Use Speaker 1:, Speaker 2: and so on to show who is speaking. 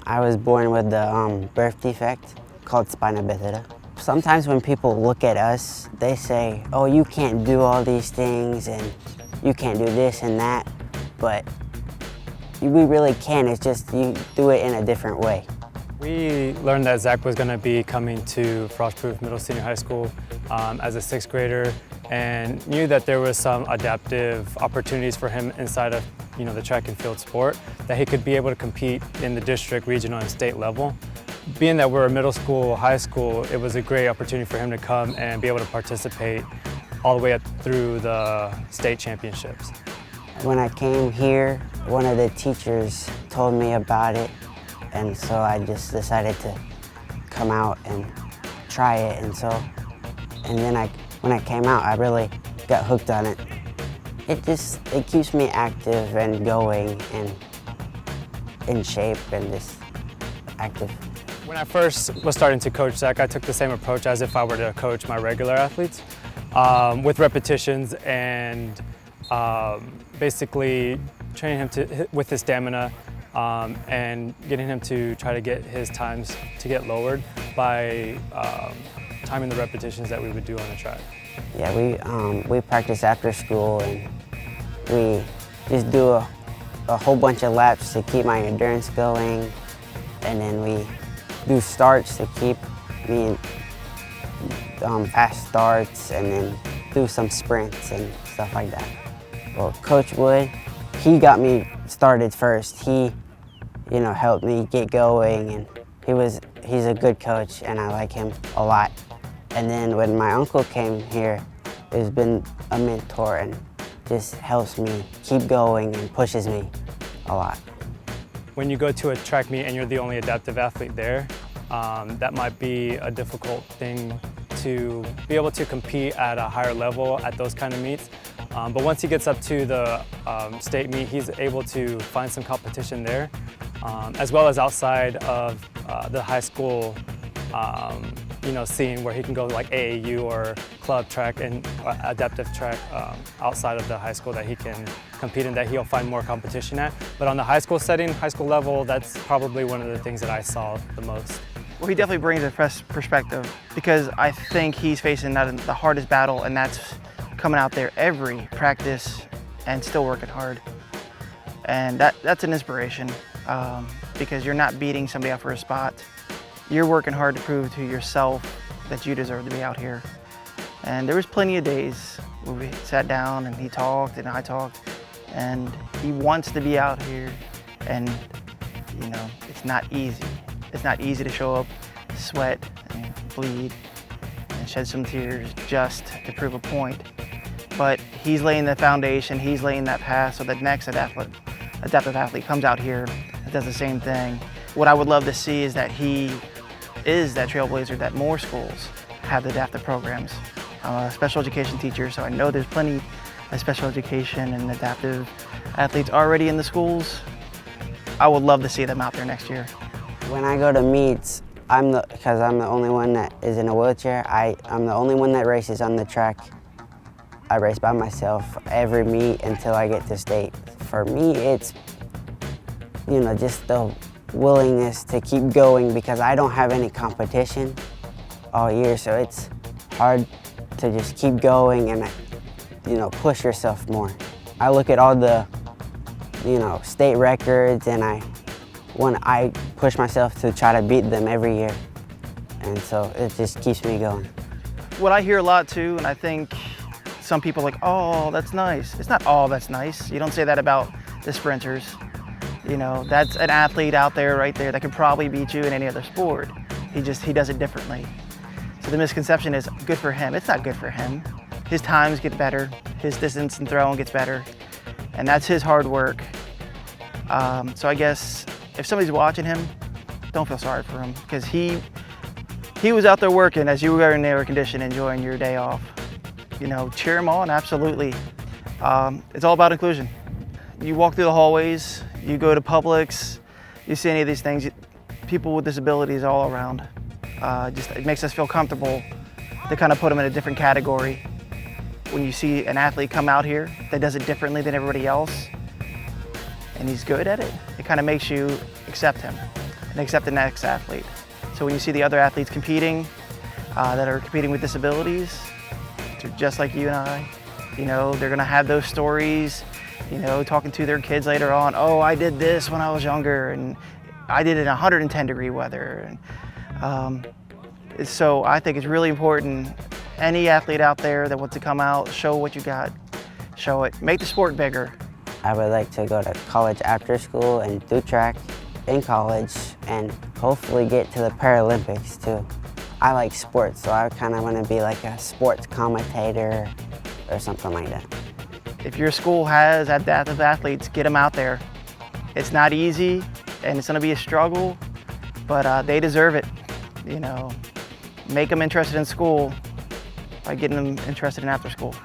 Speaker 1: I was born with the birth defect called spina bifida. Sometimes when people look at us, they say, oh, you can't do all these things and you can't do this and that, but we really can. It's just you do it in a different way.
Speaker 2: We learned that Zach was going to be coming to Frostproof Middle Senior High School as a 6th grader, and knew that there was some adaptive opportunities for him inside of the track and field sport, that he could be able to compete in the district, regional, and state level. Being that we're a middle school, high school, it was a great opportunity for him to come and be able to participate all the way up through the state championships.
Speaker 1: When I came here, one of the teachers told me about it, and so I just decided to come out and try it. And then when I came out, I really got hooked on it. It keeps me active and going and in shape and just active.
Speaker 2: When I first was starting to coach Zach, I took the same approach as if I were to coach my regular athletes, with repetitions and basically training him with his stamina and getting him to try to get his times to get lowered by timing the repetitions that we would do on the track.
Speaker 1: Yeah, we practice after school and we just do a whole bunch of laps to keep my endurance going, and then we do starts to keep me fast starts, and then do some sprints and stuff like that. Well, Coach Wood, he got me started first. He, helped me get going, and he's a good coach, and I like him a lot. And then when my uncle came here, he's been a mentor and just helps me keep going and pushes me a lot.
Speaker 2: When you go to a track meet and you're the only adaptive athlete there, that might be a difficult thing to be able to compete at a higher level at those kind of meets. But once he gets up to the state meet, he's able to find some competition there, as well as outside of the high school scene, where he can go like AAU or club track and adaptive track outside of the high school that he can compete in, that he'll find more competition at. But on the high school setting, high school level, that's probably one of the things that I saw the most.
Speaker 3: Well, he definitely brings a fresh perspective, because I think he's facing the hardest battle, and that's coming out there every practice and still working hard. And that's an inspiration, because you're not beating somebody out for a spot. You're working hard to prove to yourself that you deserve to be out here. And there was plenty of days where we sat down and he talked and I talked, and he wants to be out here, and it's not easy. It's not easy to show up, sweat and bleed and shed some tears just to prove a point. But he's laying the foundation, he's laying that path so that next adaptive athlete comes out here and does the same thing. What I would love to see is that he is that trailblazer, that more schools have the adaptive programs. I'm a special education teacher, so I know there's plenty of special education and adaptive athletes already in the schools. I would love to see them out there next year.
Speaker 1: When I go to meets, because I'm the only one that is in a wheelchair, I'm the only one that races on the track. I race by myself every meet until I get to state. For me, it's, just the willingness to keep going, because I don't have any competition all year, so it's hard to just keep going and, push yourself more. I look at all the, state records, and I push myself to try to beat them every year, and so it just keeps me going.
Speaker 3: What I hear a lot too, and I think some people are like, oh, that's nice. It's not all that's nice. You don't say that about the sprinters. That's an athlete out there right there that could probably beat you in any other sport. He does it differently. So the misconception is good for him. It's not good for him. His times get better, his distance and throwing gets better, and that's his hard work. So I guess if somebody's watching him, don't feel sorry for him, because he was out there working as you were in the air condition enjoying your day off. Cheer him on, absolutely. It's all about inclusion. You walk through the hallways, you go to Publix, you see any of these things, people with disabilities all around. It makes us feel comfortable to kind of put them in a different category. When you see an athlete come out here that does it differently than everybody else, and he's good at it, it kind of makes you accept him. And and accept the next athlete. So when you see the other athletes competing, that are competing with disabilities, they're just like you and I. You know, they're gonna have those stories, you know, talking to their kids later on. Oh, I did this when I was younger, and I did it in 110-degree weather. And, so I think it's really important, any athlete out there that wants to come out, show what you got, show it, make the sport bigger.
Speaker 1: I would like to go to college after school and do track in college and hopefully get to the Paralympics too. I like sports, so I kind of want to be like a sports commentator or something like that.
Speaker 3: If your school has adaptive athletes, get them out there. It's not easy and it's going to be a struggle, but they deserve it. You know, make them interested in school by getting them interested in after school.